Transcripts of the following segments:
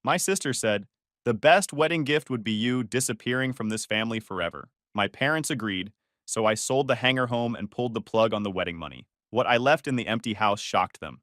My sister said, "The best wedding gift would be you disappearing from this family forever." My parents agreed, so I sold the hangar home and pulled the plug on the wedding money. What I left in the empty house shocked them.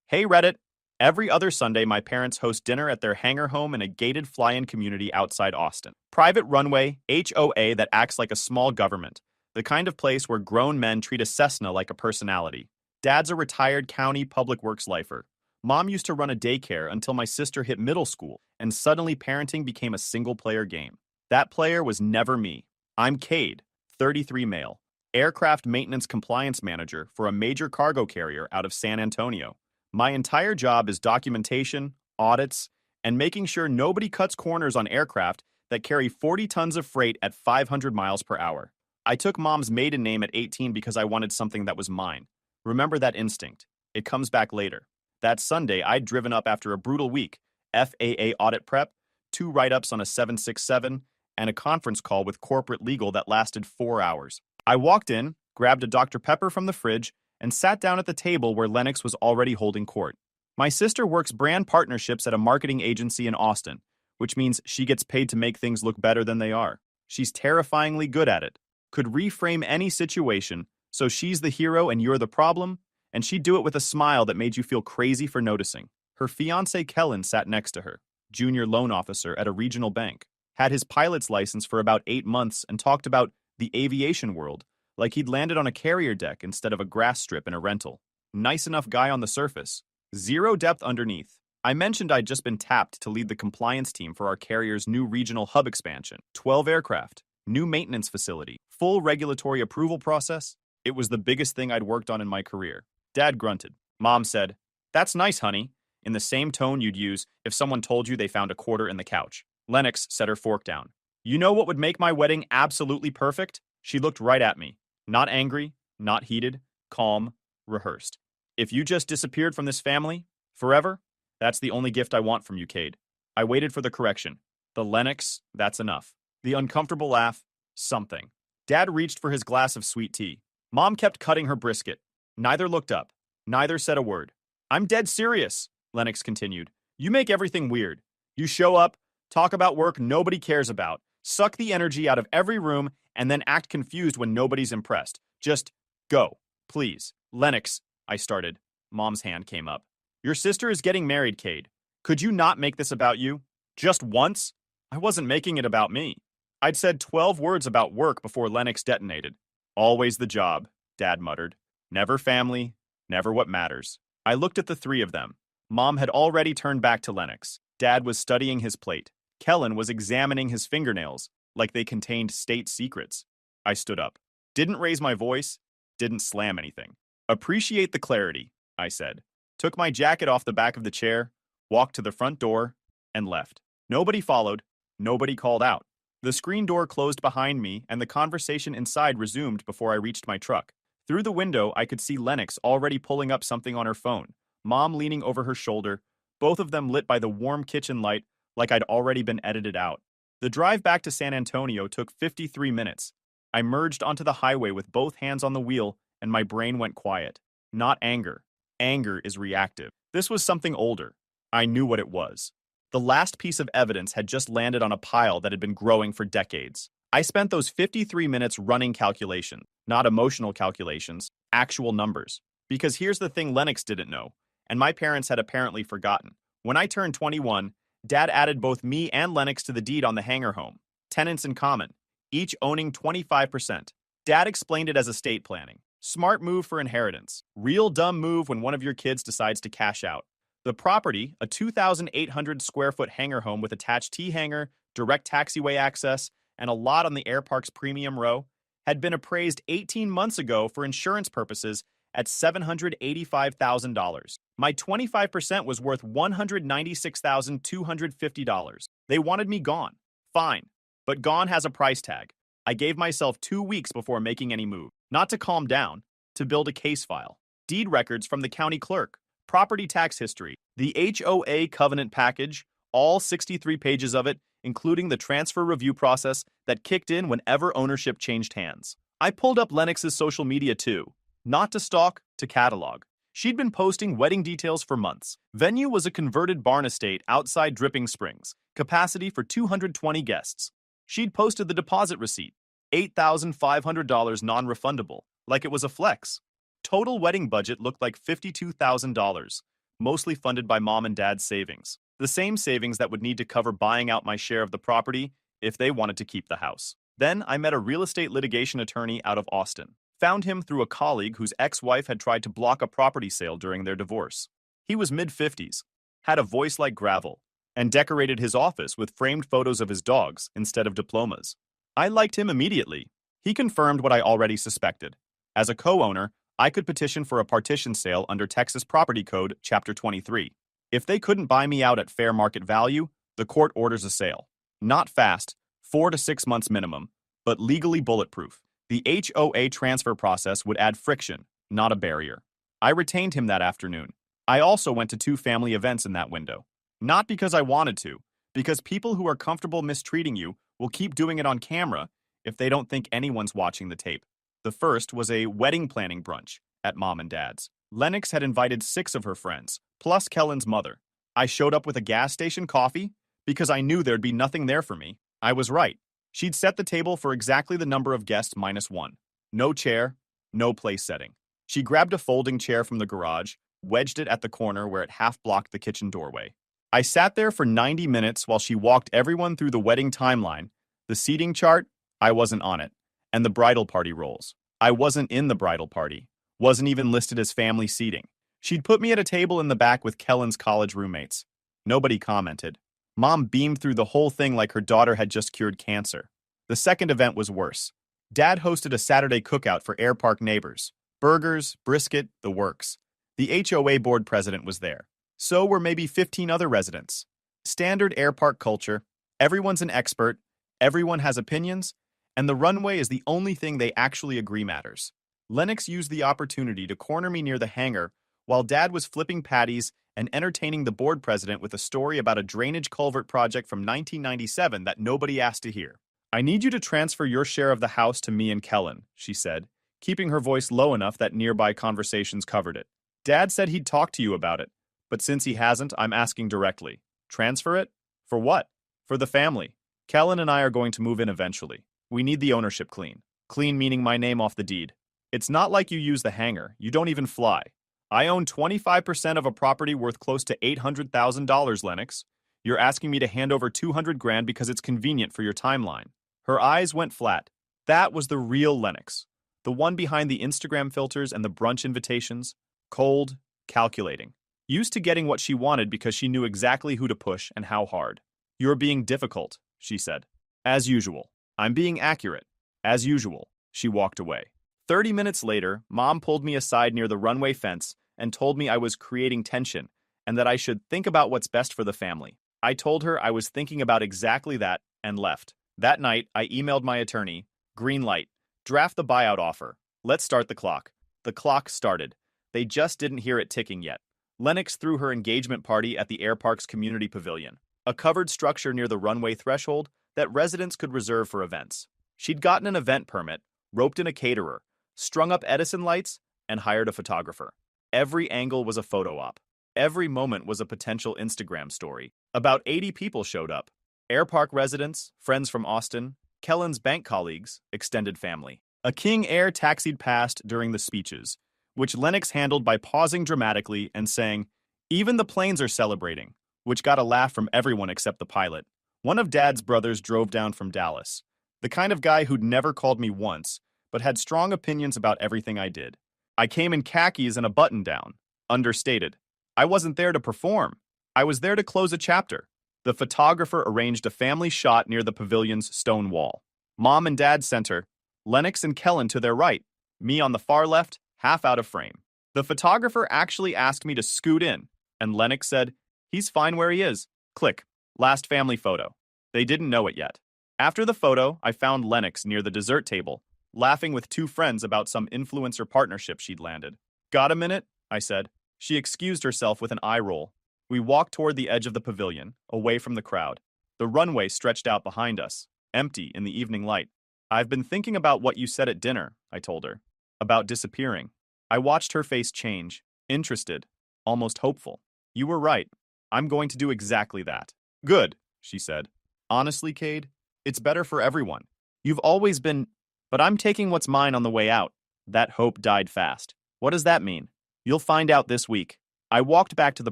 Hey Reddit! Every other Sunday, my parents host dinner at their hangar home in a gated fly-in community outside Austin. Private runway, HOA that acts like a small government. The kind of place where grown men treat a Cessna like a personality. Dad's a retired county public works lifer. Mom used to run a daycare until my sister hit middle school, and suddenly parenting became a single-player game. That player was never me. I'm Cade, 33 male, aircraft maintenance compliance manager for a major cargo carrier out of San Antonio. My entire job is documentation, audits, and making sure nobody cuts corners on aircraft that carry 40 tons of freight at 500 miles per hour. I took Mom's maiden name at 18 because I wanted something that was mine. Remember that instinct. It comes back later. That Sunday, I'd driven up after a brutal week, FAA audit prep, 2 write-ups on a 767, and a conference call with corporate legal that lasted 4 hours. I walked in, grabbed a Dr. Pepper from the fridge, and sat down at the table where Lennox was already holding court. My sister works brand partnerships at a marketing agency in Austin, which means she gets paid to make things look better than they are. She's terrifyingly good at it. Could reframe any situation, so she's the hero and you're the problem, and she'd do it with a smile that made you feel crazy for noticing. Her fiancé Kellen sat next to her, junior loan officer at a regional bank, had his pilot's license for about 8 months and talked about the aviation world like he'd landed on a carrier deck instead of a grass strip in a rental. Nice enough guy on the surface. Zero depth underneath. I mentioned I'd just been tapped to lead the compliance team for our carrier's new regional hub expansion. 12 aircraft, new maintenance facility, full regulatory approval process. It was the biggest thing I'd worked on in my career. Dad grunted. Mom said, "That's nice, honey," in the same tone you'd use if someone told you they found a quarter in the couch. Lennox set her fork down. "You know what would make my wedding absolutely perfect?" She looked right at me. Not angry, not heated, calm, rehearsed. "If you just disappeared from this family, forever, that's the only gift I want from you, Cade." I waited for the correction. The Lennox, that's enough. The uncomfortable laugh, something. Dad reached for his glass of sweet tea. Mom kept cutting her brisket. Neither looked up. Neither said a word. "I'm dead serious," Lennox continued. "You make everything weird. You show up, talk about work nobody cares about, suck the energy out of every room, and then act confused when nobody's impressed. Just go, please." "Lennox," I started. Mom's hand came up. "Your sister is getting married, Cade. Could you not make this about you? Just once?" I wasn't making it about me. I'd said 12 words about work before Lennox detonated. "Always the job," Dad muttered. "Never family, never what matters." I looked at the 3 of them. Mom had already turned back to Lennox. Dad was studying his plate. Kellen was examining his fingernails, like they contained state secrets. I stood up. Didn't raise my voice, didn't slam anything. "Appreciate the clarity," I said. Took my jacket off the back of the chair, walked to the front door, and left. Nobody followed, nobody called out. The screen door closed behind me, and the conversation inside resumed before I reached my truck. Through the window, I could see Lennox already pulling up something on her phone, Mom leaning over her shoulder, both of them lit by the warm kitchen light like I'd already been edited out. The drive back to San Antonio took 53 minutes. I merged onto the highway with both hands on the wheel, and my brain went quiet. Not anger. Anger is reactive. This was something older. I knew what it was. The last piece of evidence had just landed on a pile that had been growing for decades. I spent those 53 minutes running calculations, not emotional calculations, actual numbers. Because here's the thing Lennox didn't know, and my parents had apparently forgotten. When I turned 21, Dad added both me and Lennox to the deed on the hangar home. Tenants in common, each owning 25%. Dad explained it as estate planning. Smart move for inheritance. Real dumb move when one of your kids decides to cash out. The property, a 2,800 square foot hangar home with attached T-hangar, direct taxiway access, and a lot on the airpark's premium row, had been appraised 18 months ago for insurance purposes at $785,000. My 25% was worth $196,250. They wanted me gone. Fine. But gone has a price tag. I gave myself 2 weeks before making any move. Not to calm down, to build a case file. Deed records from the county clerk. Property tax history. The HOA covenant package. All 63 pages of it, including the transfer review process that kicked in whenever ownership changed hands. I pulled up Lennox's social media too. Not to stalk, to catalog. She'd been posting wedding details for months. Venue was a converted barn estate outside Dripping Springs, capacity for 220 guests. She'd posted the deposit receipt, $8,500 non-refundable, like it was a flex. Total wedding budget looked like $52,000, mostly funded by mom and dad's savings. The same savings that would need to cover buying out my share of the property if they wanted to keep the house. Then I met a real estate litigation attorney out of Austin. Found him through a colleague whose ex-wife had tried to block a property sale during their divorce. He was mid-50s, had a voice like gravel, and decorated his office with framed photos of his dogs instead of diplomas. I liked him immediately. He confirmed what I already suspected. As a co-owner, I could petition for a partition sale under Texas Property Code, Chapter 23. If they couldn't buy me out at fair market value, the court orders a sale. Not fast, 4 to 6 months minimum, but legally bulletproof. The HOA transfer process would add friction, not a barrier. I retained him that afternoon. I also went to 2 family events in that window. Not because I wanted to, because people who are comfortable mistreating you will keep doing it on camera if they don't think anyone's watching the tape. The first was a wedding planning brunch at mom and dad's. Lennox had invited 6 of her friends, plus Kellen's mother. I showed up with a gas station coffee because I knew there'd be nothing there for me. I was right. She'd set the table for exactly the number of guests -1. No chair, no place setting. She grabbed a folding chair from the garage, wedged it at the corner where it half-blocked the kitchen doorway. I sat there for 90 minutes while she walked everyone through the wedding timeline, the seating chart, I wasn't on it, and the bridal party rolls. I wasn't in the bridal party, wasn't even listed as family seating. She'd put me at a table in the back with Kellen's college roommates. Nobody commented. Mom beamed through the whole thing like her daughter had just cured cancer. The second event was worse. Dad hosted a Saturday cookout for Air Park neighbors. Burgers, brisket, the works. The HOA board president was there. So were maybe 15 other residents. Standard Air Park culture. Everyone's an expert, everyone has opinions, and the runway is the only thing they actually agree matters. Lennox used the opportunity to corner me near the hangar while Dad was flipping patties and entertaining the board president with a story about a drainage culvert project from 1997 that nobody asked to hear. I need you to transfer your share of the house to me and Kellen, she said, keeping her voice low enough that nearby conversations covered it. Dad said he'd talk to you about it, but since he hasn't, I'm asking directly. Transfer it? For what? For the family. Kellen and I are going to move in eventually. We need the ownership clean. Clean meaning my name off the deed. It's not like you use the hangar. You don't even fly. I own 25% of a property worth close to $800,000, Lennox. You're asking me to hand over 200 grand because it's convenient for your timeline. Her eyes went flat. That was the real Lennox. The one behind the Instagram filters and the brunch invitations. Cold, calculating. Used to getting what she wanted because she knew exactly who to push and how hard. You're being difficult, she said. As usual. I'm being accurate. As usual. She walked away. 30 minutes later, Mom pulled me aside near the runway fence and told me I was creating tension and that I should think about what's best for the family. I told her I was thinking about exactly that and left. That night, I emailed my attorney, green light, draft the buyout offer. Let's start the clock. The clock started. They just didn't hear it ticking yet. Lennox threw her engagement party at the Air Park's community pavilion, a covered structure near the runway threshold that residents could reserve for events. She'd gotten an event permit, roped in a caterer, strung up Edison lights, and hired a photographer. Every angle was a photo op. Every moment was a potential Instagram story. About 80 people showed up. Air Park residents, friends from Austin, Kellen's bank colleagues, extended family. A King Air taxied past during the speeches, which Lennox handled by pausing dramatically and saying, "Even the planes are celebrating," which got a laugh from everyone except the pilot. One of Dad's brothers drove down from Dallas, the kind of guy who'd never called me once, but had strong opinions about everything I did. I came in khakis and a button-down. Understated. I wasn't there to perform. I was there to close a chapter. The photographer arranged a family shot near the pavilion's stone wall. Mom and Dad center, Lennox and Kellen to their right, me on the far left, half out of frame. The photographer actually asked me to scoot in, and Lennox said, "He's fine where he is." Click. Last family photo. They didn't know it yet. After the photo, I found Lennox near the dessert table, laughing with 2 friends about some influencer partnership she'd landed. "Got a minute?" I said. She excused herself with an eye roll. We walked toward the edge of the pavilion, away from the crowd. The runway stretched out behind us, empty in the evening light. "I've been thinking about what you said at dinner," I told her. "About disappearing." I watched her face change. Interested, almost hopeful. You were right. I'm going to do exactly that. Good, she said. Honestly, Cade, it's better for everyone. You've always been, but I'm taking what's mine on the way out. That hope died fast. What does that mean? You'll find out this week. I walked back to the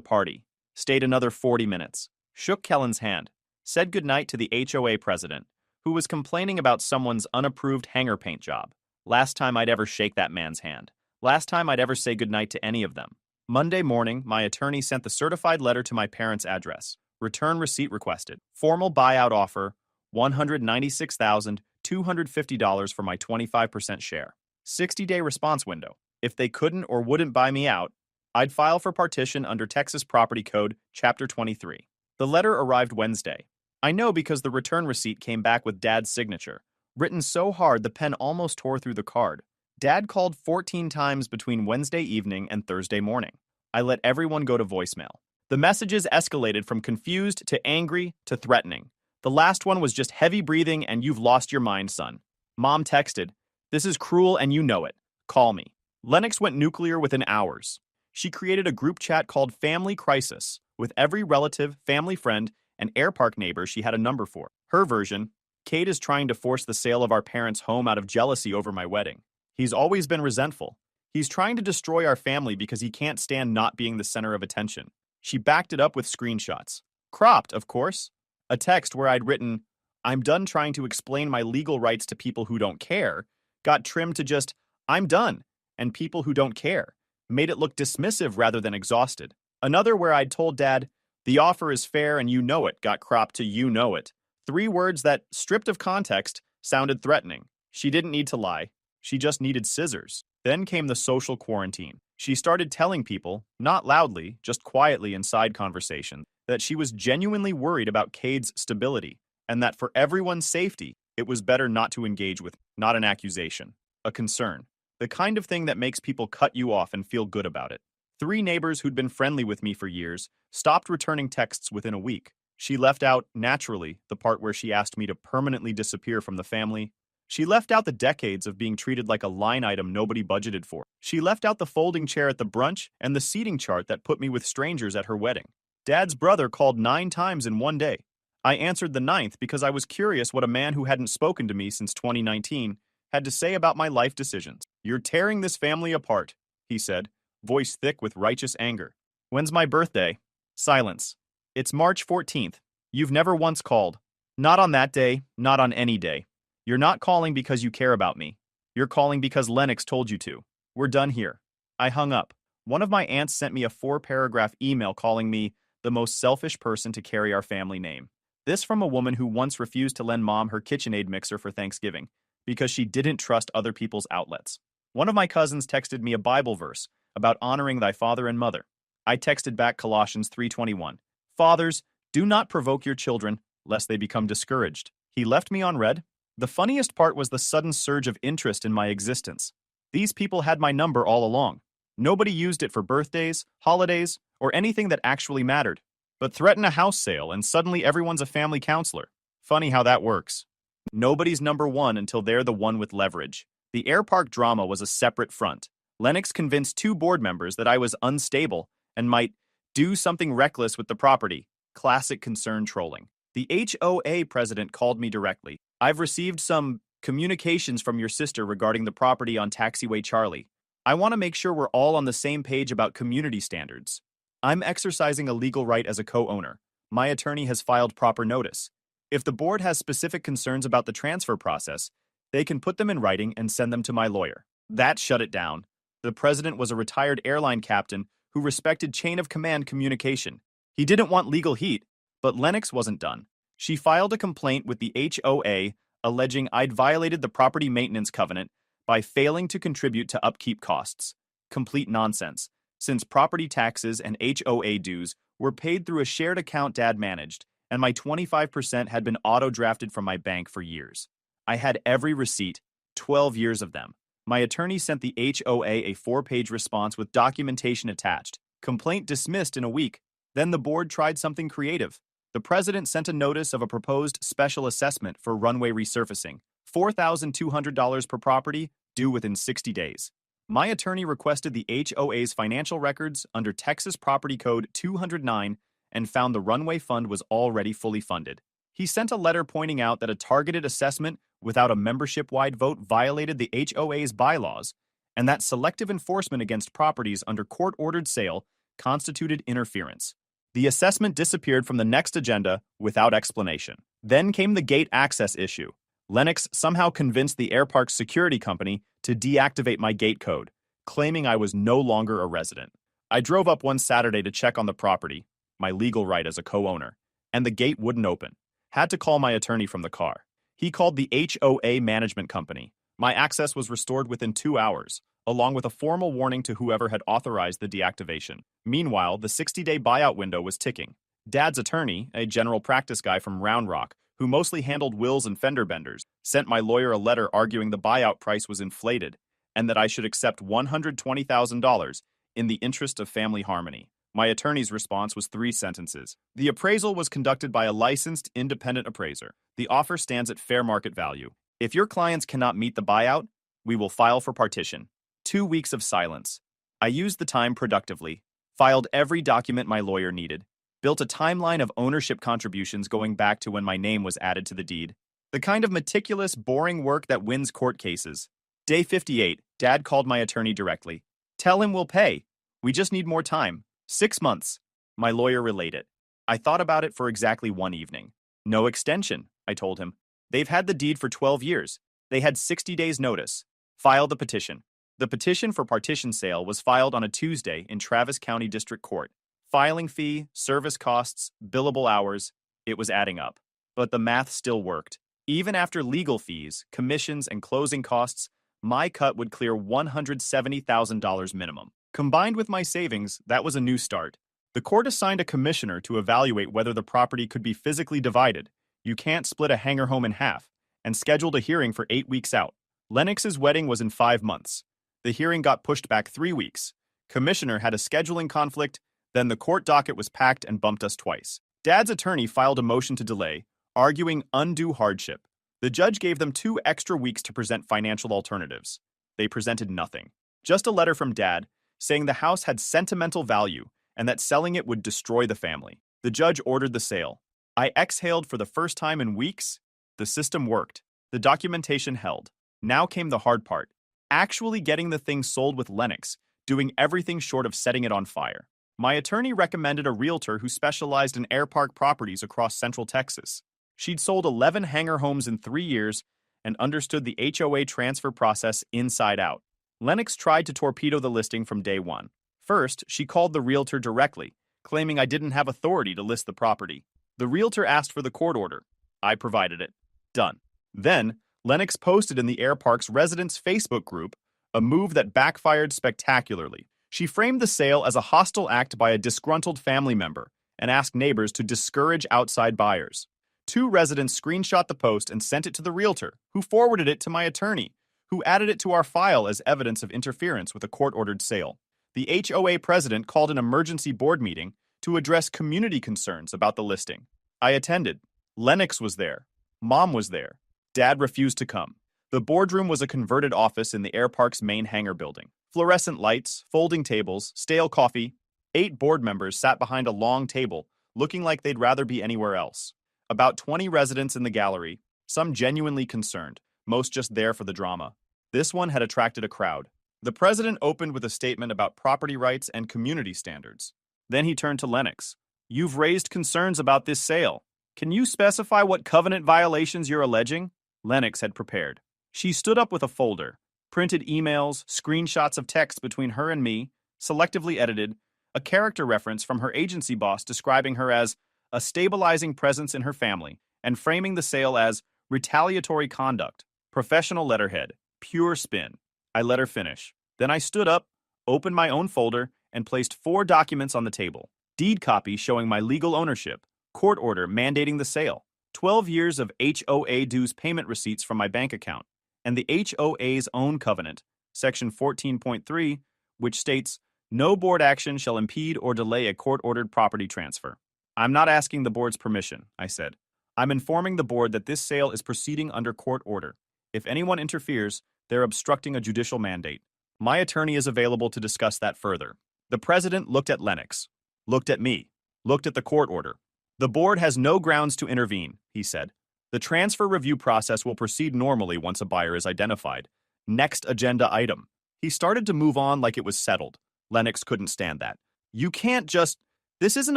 party, stayed another 40 minutes, shook Kellen's hand, said goodnight to the HOA president, who was complaining about someone's unapproved hangar paint job. Last time I'd ever shake that man's hand. Last time I'd ever say goodnight to any of them. Monday morning, my attorney sent the certified letter to my parents' address. Return receipt requested. Formal buyout offer, $196,250 for my 25% share. 60-day response window. If they couldn't or wouldn't buy me out, I'd file for partition under Texas Property Code, Chapter 23. The letter arrived Wednesday. I know because the return receipt came back with Dad's signature, written so hard the pen almost tore through the card. Dad called 14 times between Wednesday evening and Thursday morning. I let everyone go to voicemail. The messages escalated from confused to angry to threatening. The last one was just heavy breathing and "you've lost your mind, son." Mom texted, "This is cruel and you know it. Call me." Lennox went nuclear within hours. She created a group chat called Family Crisis with every relative, family friend, and air park neighbor she had a number for. Her version: Kate is trying to force the sale of our parents' home out of jealousy over my wedding. He's always been resentful. He's trying to destroy our family because he can't stand not being the center of attention. She backed it up with screenshots. Cropped, of course. A text where I'd written, "I'm done trying to explain my legal rights to people who don't care," got trimmed to just, "I'm done," and "people who don't care," made it look dismissive rather than exhausted. Another where I'd told Dad, "The offer is fair and you know it," got cropped to "you know it." 3 words that, stripped of context, sounded threatening. She didn't need to lie. She just needed scissors. Then came the social quarantine. She started telling people, not loudly, just quietly in side conversation, that she was genuinely worried about Cade's stability, and that for everyone's safety, it was better not to engage with, not an accusation, a concern. The kind of thing that makes people cut you off and feel good about it. 3 neighbors who'd been friendly with me for years stopped returning texts within a week. She left out, naturally, the part where she asked me to permanently disappear from the family. She left out the decades of being treated like a line item nobody budgeted for. She left out the folding chair at the brunch and the seating chart that put me with strangers at her wedding. Dad's brother called 9 times in one day. I answered the 9th because I was curious what a man who hadn't spoken to me since 2019 had to say about my life decisions. "You're tearing this family apart," he said, voice thick with righteous anger. "When's my birthday?" Silence. "It's March 14th. You've never once called. Not on that day, not on any day. You're not calling because you care about me. You're calling because Lennox told you to. We're done here." I hung up. One of my aunts sent me a 4-paragraph email calling me the most selfish person to carry our family name. This from a woman who once refused to lend Mom her KitchenAid mixer for Thanksgiving because she didn't trust other people's outlets. One of my cousins texted me a Bible verse about honoring thy father and mother. I texted back Colossians 3:21. "Fathers, do not provoke your children, lest they become discouraged." He left me on red. The funniest part was the sudden surge of interest in my existence. These people had my number all along. Nobody used it for birthdays, holidays, or anything that actually mattered. But threaten a house sale and suddenly everyone's a family counselor. Funny how that works. Nobody's number one until they're the one with leverage. The air park drama was a separate front. Lennox convinced 2 board members that I was unstable and might do something reckless with the property. Classic concern trolling. The HOA president called me directly. "I've received some communications from your sister regarding the property on Taxiway Charlie. I want to make sure we're all on the same page about community standards. I'm exercising a legal right as a co-owner. My attorney has filed proper notice. If the board has specific concerns about the transfer process, they can put them in writing and send them to my lawyer." That shut it down. The president was a retired airline captain who respected chain of command communication. He didn't want legal heat, but Lennox wasn't done. She filed a complaint with the HOA alleging I'd violated the property maintenance covenant by failing to contribute to upkeep costs. Complete nonsense, since property taxes and HOA dues were paid through a shared account Dad managed, and my 25% had been auto-drafted from my bank for years. I had every receipt, 12 years of them. My attorney sent the HOA a 4-page response with documentation attached. Complaint dismissed in a week. Then the board tried something creative. The president sent a notice of a proposed special assessment for runway resurfacing, $4,200 per property, due within 60 days. My attorney requested the HOA's financial records under Texas Property Code 209 and found the runway fund was already fully funded. He sent a letter pointing out that a targeted assessment without a membership-wide vote violated the HOA's bylaws, and that selective enforcement against properties under court-ordered sale constituted interference. The assessment disappeared from the next agenda without explanation. Then came the gate access issue. Lennox somehow convinced the airpark's security company to deactivate my gate code, claiming I was no longer a resident. I drove up one Saturday to check on the property, my legal right as a co-owner, and the gate wouldn't open. Had to call my attorney from the car. He called the HOA management company. My access was restored within 2 hours, along with a formal warning to whoever had authorized the deactivation. Meanwhile, the 60-day buyout window was ticking. Dad's attorney, a general practice guy from Round Rock, who mostly handled wills and fender benders, sent my lawyer a letter arguing the buyout price was inflated and that I should accept $120,000 in the interest of family harmony. My attorney's response was 3 sentences. The appraisal was conducted by a licensed independent appraiser. The offer stands at fair market value. If your clients cannot meet the buyout, we will file for partition. 2 weeks of silence. I used the time productively, filed every document my lawyer needed, built a timeline of ownership contributions going back to when my name was added to the deed. The kind of meticulous, boring work that wins court cases. Day 58, Dad called my attorney directly. Tell him we'll pay. We just need more time. 6 months. My lawyer relayed it. I thought about it for exactly 1 evening. No extension, I told him. They've had the deed for 12 years. They had 60 days notice. File the petition. The petition for partition sale was filed on a Tuesday in Travis County District Court. Filing fee, service costs, billable hours, it was adding up. But the math still worked. Even after legal fees, commissions, and closing costs, my cut would clear $170,000 minimum. Combined with my savings, that was a new start. The court assigned a commissioner to evaluate whether the property could be physically divided. You can't split a hangar home in half, and scheduled a hearing for 8 weeks out. Lennox's wedding was in 5 months. The hearing got pushed back 3 weeks. Commissioner had a scheduling conflict, then the court docket was packed and bumped us twice. Dad's attorney filed a motion to delay, arguing undue hardship. The judge gave them 2 extra weeks to present financial alternatives. They presented nothing. Just a letter from Dad saying the house had sentimental value and that selling it would destroy the family. The judge ordered the sale. I exhaled for the first time in weeks. The system worked. The documentation held. Now came the hard part. Actually getting the thing sold with Lennox, doing everything short of setting it on fire. My attorney recommended a realtor who specialized in air park properties across Central Texas. She'd sold 11 hangar homes in 3 years and understood the HOA transfer process inside out. Lennox tried to torpedo the listing from day one. First, she called the realtor directly, claiming I didn't have authority to list the property. The realtor asked for the court order. I provided it. Done. Then, Lennox posted in the air park's residents' Facebook group, a move that backfired spectacularly. She framed the sale as a hostile act by a disgruntled family member and asked neighbors to discourage outside buyers. 2 residents screenshot the post and sent it to the realtor, who forwarded it to my attorney, who added it to our file as evidence of interference with a court-ordered sale. The HOA president called an emergency board meeting to address community concerns about the listing. I attended. Lennox was there. Mom was there. Dad refused to come. The boardroom was a converted office in the air park's main hangar building. Fluorescent lights, folding tables, stale coffee. 8 board members sat behind a long table, looking like they'd rather be anywhere else. About 20 residents in the gallery, some genuinely concerned, most just there for the drama. This one had attracted a crowd. The president opened with a statement about property rights and community standards. Then he turned to Lennox. You've raised concerns about this sale. Can you specify what covenant violations you're alleging? Lennox had prepared. She stood up with a folder, printed emails, screenshots of texts between her and me, selectively edited, a character reference from her agency boss describing her as a stabilizing presence in her family, and framing the sale as retaliatory conduct, professional letterhead, pure spin. I let her finish. Then I stood up, opened my own folder, and placed 4 documents on the table. Deed copy showing my legal ownership, court order mandating the sale, 12 years of HOA dues payment receipts from my bank account, and the HOA's own covenant, section 14.3, which states, no board action shall impede or delay a court-ordered property transfer. I'm not asking the board's permission, I said. I'm informing the board that this sale is proceeding under court order. If anyone interferes, they're obstructing a judicial mandate. My attorney is available to discuss that further. The president looked at Lennox, looked at me, looked at the court order. The board has no grounds to intervene, he said. The transfer review process will proceed normally once a buyer is identified. Next agenda item. He started to move on like it was settled. Lennox couldn't stand that. You can't just... This isn't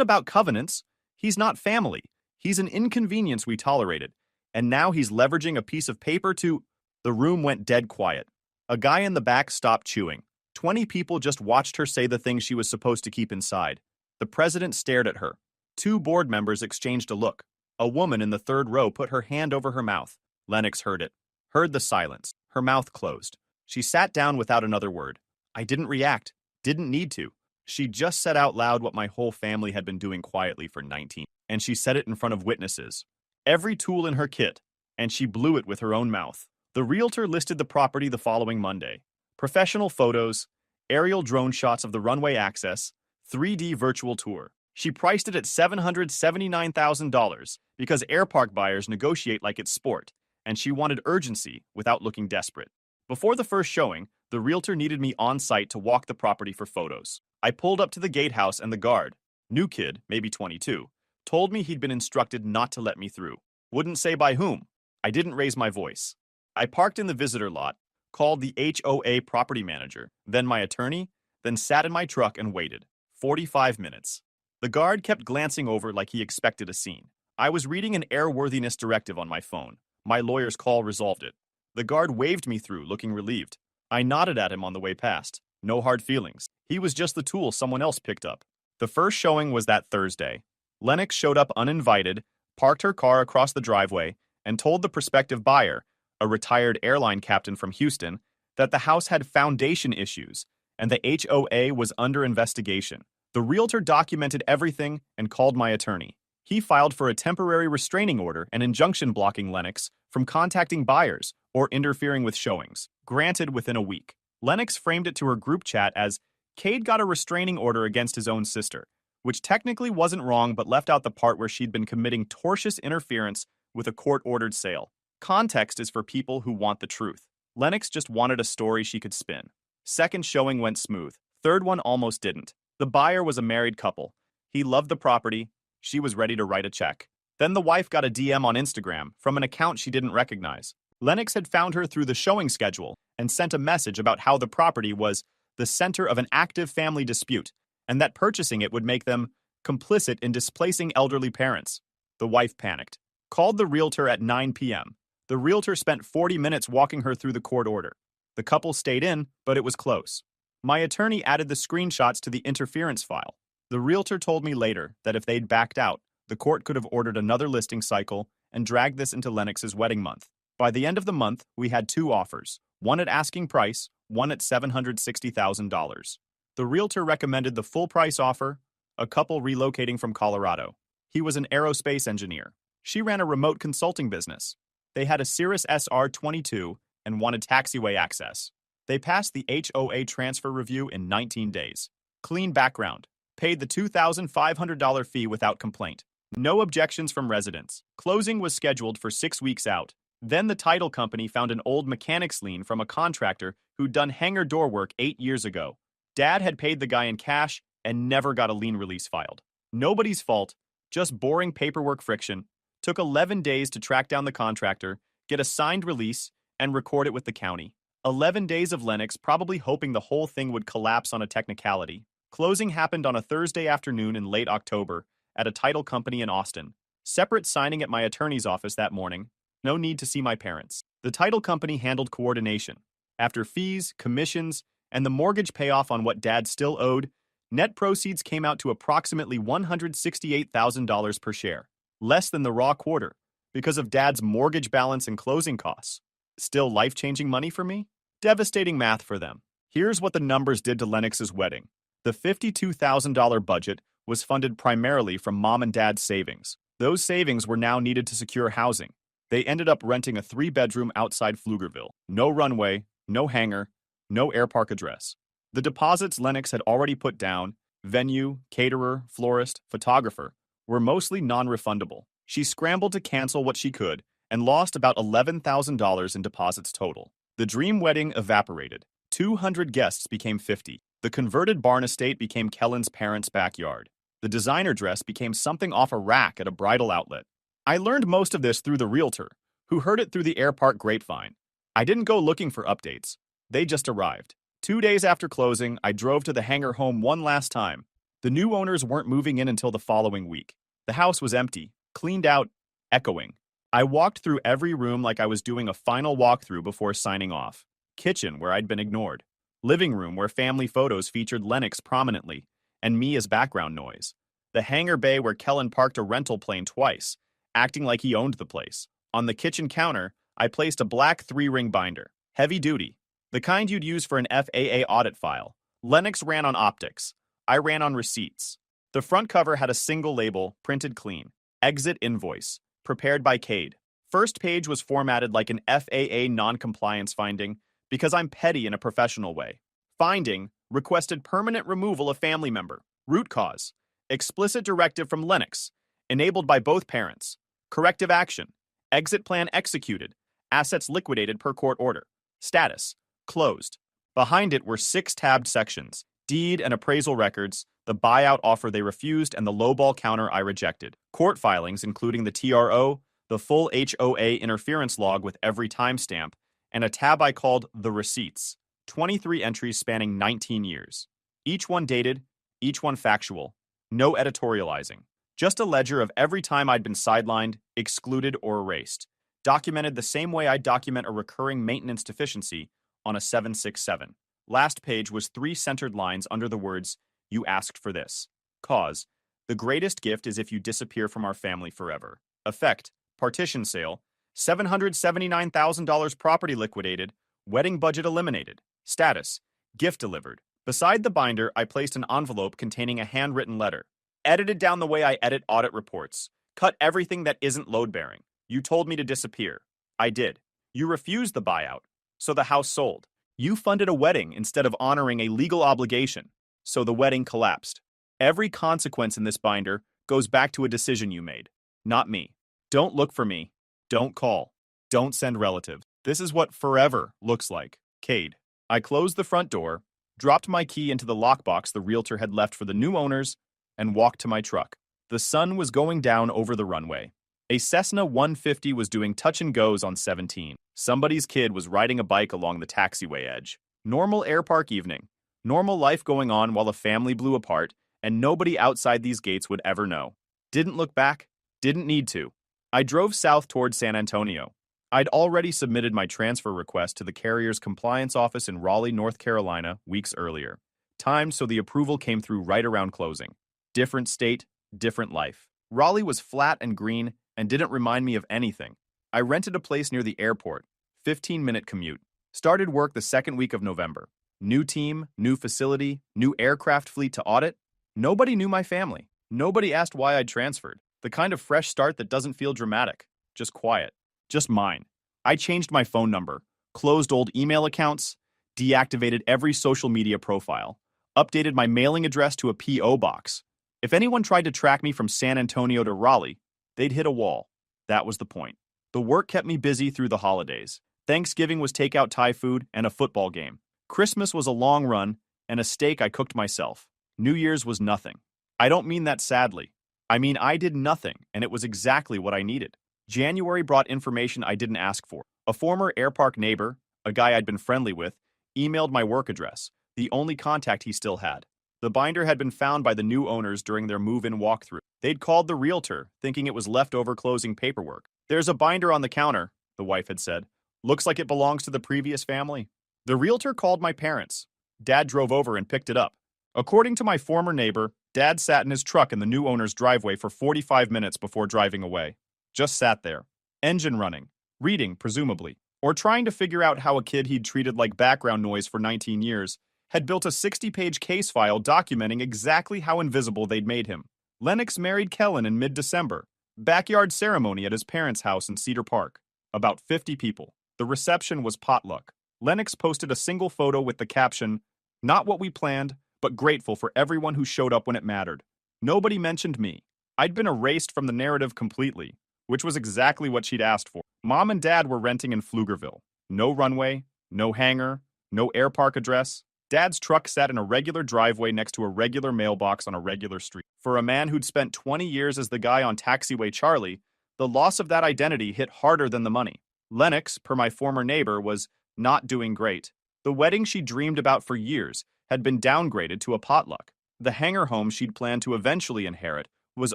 about covenants. He's not family. He's an inconvenience we tolerated. And now he's leveraging a piece of paper to... The room went dead quiet. A guy in the back stopped chewing. 20 people just watched her say the things she was supposed to keep inside. The president stared at her. 2 board members exchanged a look. A woman in the third row put her hand over her mouth. Lennox heard it. Heard the silence. Her mouth closed. She sat down without another word. I didn't react. Didn't need to. She just said out loud what my whole family had been doing quietly for 19, and she said it in front of witnesses. Every tool in her kit, and she blew it with her own mouth. The realtor listed the property the following Monday. Professional photos, aerial drone shots of the runway access, 3D virtual tour. She priced it at $779,000 because air park buyers negotiate like it's sport, and she wanted urgency without looking desperate. Before the first showing, the realtor needed me on site to walk the property for photos. I pulled up to the gatehouse and the guard, new kid, maybe 22, told me he'd been instructed not to let me through. Wouldn't say by whom. I didn't raise my voice. I parked in the visitor lot, called the HOA property manager, then my attorney, then sat in my truck and waited. 45 minutes. The guard kept glancing over like he expected a scene. I was reading an airworthiness directive on my phone. My lawyer's call resolved it. The guard waved me through, looking relieved. I nodded at him on the way past. No hard feelings. He was just the tool someone else picked up. The first showing was that Thursday. Lennox showed up uninvited, parked her car across the driveway, and told the prospective buyer, a retired airline captain from Houston, that the house had foundation issues and the HOA was under investigation. The realtor documented everything and called my attorney. He filed for a temporary restraining order and injunction blocking Lennox from contacting buyers or interfering with showings, granted within a week. Lennox framed it to her group chat as, Cade got a restraining order against his own sister, which technically wasn't wrong but left out the part where she'd been committing tortious interference with a court-ordered sale. Context is for people who want the truth. Lennox just wanted a story she could spin. Second showing went smooth. Third one almost didn't. The buyer was a married couple. He loved the property. She was ready to write a check. Then the wife got a DM on Instagram from an account she didn't recognize. Lennox had found her through the showing schedule and sent a message about how the property was the center of an active family dispute and that purchasing it would make them complicit in displacing elderly parents. The wife panicked. Called the realtor at 9 p.m. The realtor spent 40 minutes walking her through the court order. The couple stayed in, but it was close. My attorney added the screenshots to the interference file. The realtor told me later that if they'd backed out, the court could have ordered another listing cycle and dragged this into Lennox's wedding month. By the end of the month, we had 2 offers, one at asking price, one at $760,000. The realtor recommended the full price offer, a couple relocating from Colorado. He was an aerospace engineer. She ran a remote consulting business. They had a Cirrus SR-22 and wanted taxiway access. They passed the HOA transfer review in 19 days. Clean background. Paid the $2,500 fee without complaint. No objections from residents. Closing was scheduled for 6 weeks out. Then the title company found an old mechanic's lien from a contractor who'd done hangar door work 8 years ago. Dad had paid the guy in cash and never got a lien release filed. Nobody's fault, just boring paperwork friction. Took 11 days to track down the contractor, get a signed release, and record it with the county. 11 days of Lennox probably hoping the whole thing would collapse on a technicality. Closing happened on a Thursday afternoon in late October at a title company in Austin. Separate signing at my attorney's office that morning. No need to see my parents. The title company handled coordination. After fees, commissions, and the mortgage payoff on what Dad still owed, net proceeds came out to approximately $168,000 per share. Less than the raw quarter, because of Dad's mortgage balance and closing costs. Still life-changing money for me? Devastating math for them. Here's what the numbers did to Lennox's wedding. The $52,000 budget was funded primarily from Mom and Dad's savings. Those savings were now needed to secure housing. They ended up renting a 3-bedroom outside Pflugerville. No runway, no hangar, no air park address. The deposits Lennox had already put down, venue, caterer, florist, photographer, were mostly non-refundable. She scrambled to cancel what she could and lost about $11,000 in deposits total. The dream wedding evaporated. 200 guests became 50. The converted barn estate became Kellen's parents' backyard. The designer dress became something off a rack at a bridal outlet. I learned most of this through the realtor, who heard it through the air park grapevine. I didn't go looking for updates. They just arrived. 2 days after closing, I drove to the Hangar-Home one last time. The new owners weren't moving in until the following week. The house was empty, cleaned out, echoing. I walked through every room like I was doing a final walkthrough before signing off. Kitchen, where I'd been ignored. Living room, where family photos featured Lennox prominently, and me as background noise. The hangar bay where Kellen parked a rental plane twice, acting like he owned the place. On the kitchen counter, I placed a black 3-ring binder. Heavy duty. The kind you'd use for an FAA audit file. Lennox ran on optics. I ran on receipts. The front cover had a single label, printed clean. Exit invoice. Prepared by Cade. First page was formatted like an FAA non-compliance finding because I'm petty in a professional way. Finding, requested permanent removal of family member. Root cause. Explicit directive from Lennox. Enabled by both parents. Corrective action. Exit plan executed. Assets liquidated per court order. Status. Closed. Behind it were 6 tabbed sections. Deed and appraisal records, the buyout offer they refused, and the lowball counter I rejected. Court filings, including the TRO, the full HOA interference log with every timestamp, and a tab I called The Receipts. 23 entries spanning 19 years. Each one dated, each one factual. No editorializing. Just a ledger of every time I'd been sidelined, excluded, or erased. Documented the same way I'd document a recurring maintenance deficiency on a 767. Last page was 3 centered lines under the words, "You asked for this." Cause, "The greatest gift is if you disappear from our family forever." Effect, partition sale, $779,000 property liquidated, wedding budget eliminated. Status, gift delivered. Beside the binder, I placed an envelope containing a handwritten letter. Edited down the way I edit audit reports. Cut everything that isn't load-bearing. You told me to disappear. I did. You refused the buyout, so the house sold. You funded a wedding instead of honoring a legal obligation, so the wedding collapsed. Every consequence in this binder goes back to a decision you made, not me. Don't look for me. Don't call. Don't send relatives. This is what forever looks like. Cade. I closed the front door, dropped my key into the lockbox the realtor had left for the new owners, and walked to my truck. The sun was going down over the runway. A Cessna 150 was doing touch and goes on 17. Somebody's kid was riding a bike along the taxiway edge. Normal air park evening. Normal life going on while a family blew apart, and nobody outside these gates would ever know. Didn't look back. Didn't need to. I drove south toward San Antonio. I'd already submitted my transfer request to the carrier's compliance office in Raleigh, North Carolina, weeks earlier. Timed so the approval came through right around closing. Different state, different life. Raleigh was flat and green and didn't remind me of anything. I rented a place near the airport, 15-minute commute. Started work the second week of November. New team, new facility, new aircraft fleet to audit. Nobody knew my family. Nobody asked why I'd transferred. The kind of fresh start that doesn't feel dramatic. Just quiet. Just mine. I changed my phone number, closed old email accounts, deactivated every social media profile, updated my mailing address to a P.O. box. If anyone tried to track me from San Antonio to Raleigh, they'd hit a wall. That was the point. The work kept me busy through the holidays. Thanksgiving was takeout Thai food and a football game. Christmas was a long run and a steak I cooked myself. New Year's was nothing. I don't mean that sadly. I mean I did nothing, and it was exactly what I needed. January brought information I didn't ask for. A former air park neighbor, a guy I'd been friendly with, emailed my work address, the only contact he still had. The binder had been found by the new owners during their move-in walkthrough. They'd called the realtor, thinking it was leftover closing paperwork. "There's a binder on the counter," the wife had said. "Looks like it belongs to the previous family." The realtor called my parents. Dad drove over and picked it up. According to my former neighbor, Dad sat in his truck in the new owner's driveway for 45 minutes before driving away. Just sat there. Engine running. Reading, presumably. Or trying to figure out how a kid he'd treated like background noise for 19 years had built a 60-page case file documenting exactly how invisible they'd made him. Lennox married Kellen in mid-December. Backyard ceremony at his parents' house in Cedar Park. About 50 people. The reception was potluck. Lennox posted a single photo with the caption, "Not what we planned, but grateful for everyone who showed up when it mattered." Nobody mentioned me. I'd been erased from the narrative completely, which was exactly what she'd asked for. Mom and Dad were renting in Pflugerville. No runway, no hangar, No air park address. Dad's truck sat in a regular driveway next to a regular mailbox on a regular street. For a man who'd spent 20 years as the guy on Taxiway Charlie, the loss of that identity hit harder than the money. Lennox, per my former neighbor, was not doing great. The wedding she dreamed about for years had been downgraded to a potluck. The hangar home she'd planned to eventually inherit was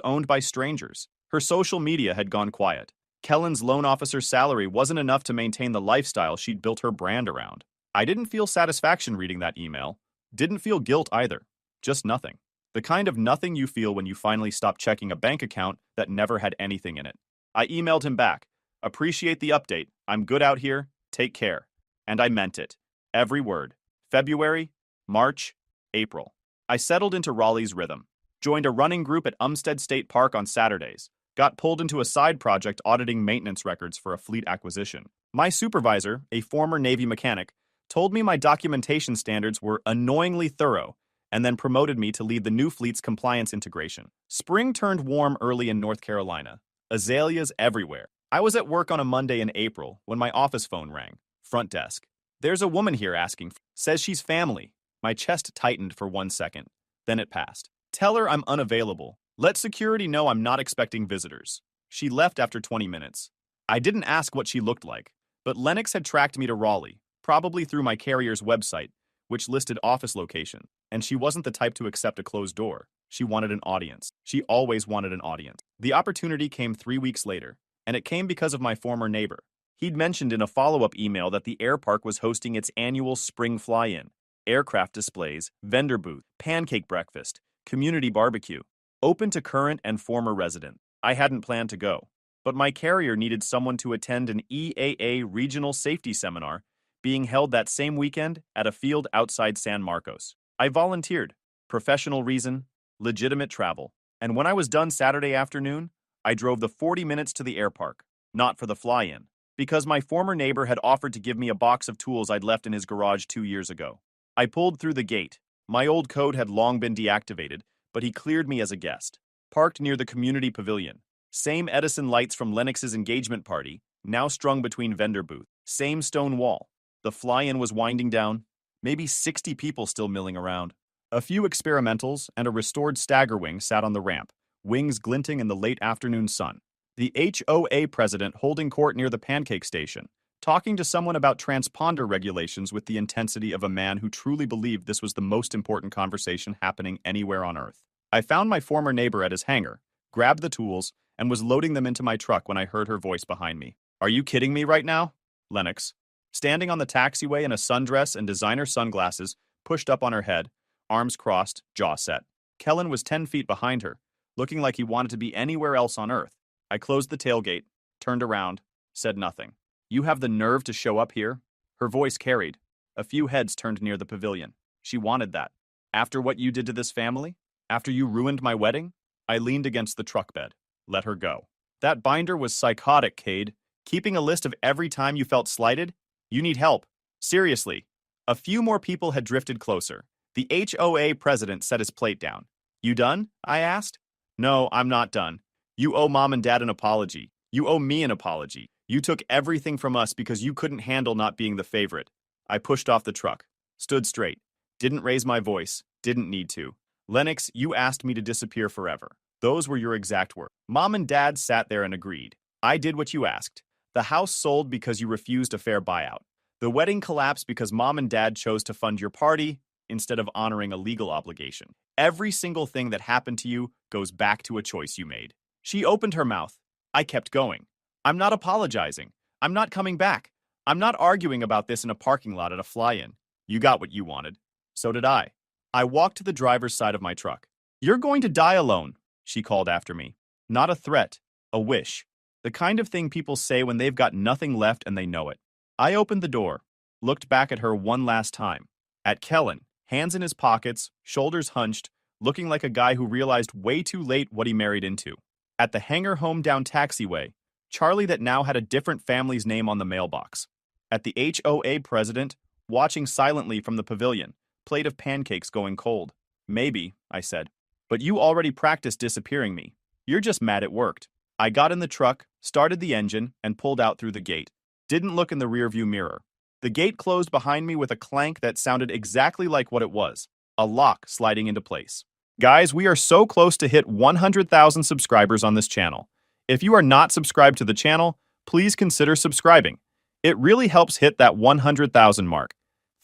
owned by strangers. Her social media had gone quiet. Kellen's loan officer's salary wasn't enough to maintain the lifestyle she'd built her brand around. I didn't feel satisfaction reading that email. Didn't feel guilt either. Just nothing. The kind of nothing you feel when you finally stop checking a bank account that never had anything in it. I emailed him back. Appreciate the update. I'm good out here. Take care. And I meant it. Every word. February, March, April. I settled into Raleigh's rhythm. Joined a running group at Umstead State Park on Saturdays. Got pulled into a side project auditing maintenance records for a fleet acquisition. My supervisor, a former Navy mechanic, told me my documentation standards were annoyingly thorough, and then promoted me to lead the new fleet's compliance integration. Spring turned warm early in North Carolina. Azaleas everywhere. I was at work on a Monday in April when my office phone rang. Front desk. There's a woman here asking. Says she's family. My chest tightened for 1 second. Then it passed. Tell her I'm unavailable. Let security know I'm not expecting visitors. She left after 20 minutes. I didn't ask what she looked like, but Lennox had tracked me to Raleigh, probably through my carrier's website, which listed office location, and she wasn't the type to accept a closed door. She wanted an audience. She always wanted an audience. The opportunity came 3 weeks later, and it came because of my former neighbor. He'd mentioned in a follow-up email that the air park was hosting its annual spring fly-in, aircraft displays, vendor booth, pancake breakfast, community barbecue, open to current and former residents. I hadn't planned to go, but my carrier needed someone to attend an EAA regional safety seminar being held that same weekend at a field outside San Marcos. I volunteered. Professional reason, legitimate travel. And when I was done Saturday afternoon, I drove the 40 minutes to the air park, not for the fly-in, because my former neighbor had offered to give me a box of tools I'd left in his garage 2 years ago. I pulled through the gate. My old code had long been deactivated, but he cleared me as a guest. Parked near the community pavilion. Same Edison lights from Lennox's engagement party, now strung between vendor booths. Same stone wall. The fly-in was winding down. Maybe 60 people still milling around. A few experimentals and a restored stagger wing sat on the ramp, wings glinting in the late afternoon sun. The HOA president holding court near the pancake station, talking to someone about transponder regulations with the intensity of a man who truly believed this was the most important conversation happening anywhere on Earth. I found my former neighbor at his hangar, grabbed the tools, and was loading them into my truck when I heard her voice behind me. Are you kidding me right now? Lennox. Standing on the taxiway in a sundress and designer sunglasses, pushed up on her head, arms crossed, jaw set. Kellen was 10 feet behind her, looking like he wanted to be anywhere else on Earth. I closed the tailgate, turned around, said nothing. You have the nerve to show up here? Her voice carried. A few heads turned near the pavilion. She wanted that. After what you did to this family? After you ruined my wedding? I leaned against the truck bed. Let her go. That binder was psychotic, Cade. Keeping a list of every time you felt slighted? You need help. Seriously. A few more people had drifted closer. The HOA president set his plate down. You done? I asked. No, I'm not done. You owe mom and dad an apology. You owe me an apology. You took everything from us because you couldn't handle not being the favorite. I pushed off the truck. Stood straight. Didn't raise my voice. Didn't need to. Lennox, you asked me to disappear forever. Those were your exact words. Mom and dad sat there and agreed. I did what you asked. The house sold because you refused a fair buyout. The wedding collapsed because mom and dad chose to fund your party instead of honoring a legal obligation. Every single thing that happened to you goes back to a choice you made. She opened her mouth. I kept going. I'm not apologizing. I'm not coming back. I'm not arguing about this in a parking lot at a fly-in. You got what you wanted. So did I. I walked to the driver's side of my truck. You're going to die alone, she called after me. Not a threat, a wish. The kind of thing people say when they've got nothing left and they know it. I opened the door, looked back at her one last time. At Kellen, hands in his pockets, shoulders hunched, looking like a guy who realized way too late what he married into. At the Hangar-Home down taxiway, Charlie that now had a different family's name on the mailbox. At the HOA president, watching silently from the pavilion, plate of pancakes going cold. Maybe, I said. But you already practiced disappearing me. You're just mad it worked. I got in the truck, started the engine, and pulled out through the gate. Didn't look in the rearview mirror. The gate closed behind me with a clank that sounded exactly like what it was, a lock sliding into place. Guys, we are so close to hit 100,000 subscribers on this channel. If you are not subscribed to the channel, please consider subscribing. It really helps hit that 100,000 mark.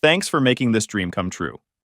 Thanks for making this dream come true.